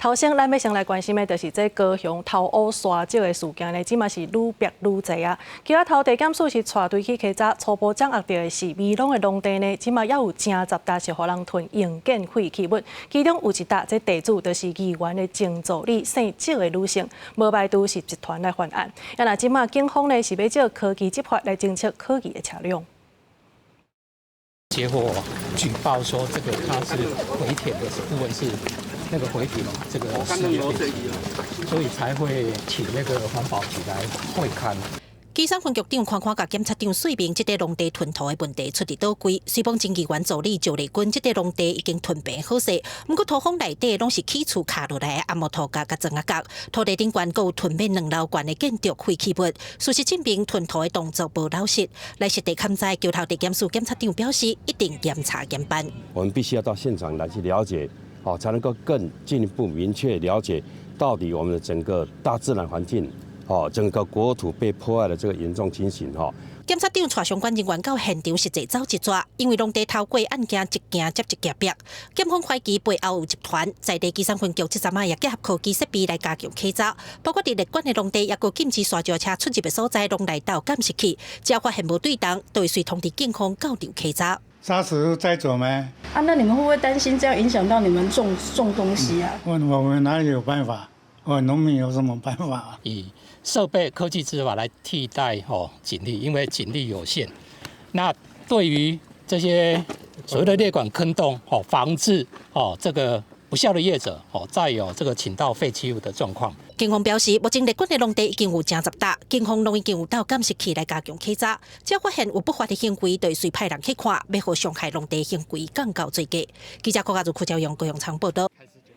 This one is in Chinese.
头先咱要先来关心的，就是这高雄头屋刷石的事件呢，即嘛是愈逼愈济啊。今仔头地检署是带队去稽查，初步掌握到的是美浓的农地呢，即嘛也有正10笪是互人囤用建废弃物，其中有一笪这地主就是议员的前助理姓周的女性，无排除是集团来犯案。也那即嘛警方呢是要借科技执法来侦测可疑的车辆。结果举报说，这个它是回填的部分是那个回填这个事业变形，所以才会请那个环保局来会勘。基层分局长看甲检察长说明，这块农地囤土的问题出伫倒位。虽讲前议员助理赵丽君，这块农地已经囤平好势，不过土方内底拢是起厝卡落来的暗木土角甲砖仔角，土地顶悬有囤满2楼悬的建筑废弃物。事实证明，囤土的动作无老实。来实地勘查，桥头地检署检察长表示，一定严查严办。我们必须要到现场来去了解，才能够更进一步明确了解到底我们的整个大自然环境。整个国土被破坏的这个严重情形检察长带相关人员到现场实地走一抓，因为农地头过案件一件接一件逼，检方怀疑背后有集团。在地基层分局这阵也结合科技设备来加强稽查，包括伫列管的农地也有禁止沙石车出入的所在，拢来到监视器，只要发现无对当，都会随通知警方到场稽查。砂石摘走没？那你们会不会担心这样影响到你们种东西啊？我们哪里有办法？农民有什么办法？以设备科技执法来替代警力，因为警力有限。那对于这些所谓的列管坑洞防治这个不孝的业者再有这个倾倒废弃物的状况。警方表示，目前列管的农地已经有正10笪，警方拢已经有到监视器来加强稽查，只要发现有不法的行为，就会随派人去看，要互伤害农地行为降到最低。记者柯家如邱朝阳、高雄场报道。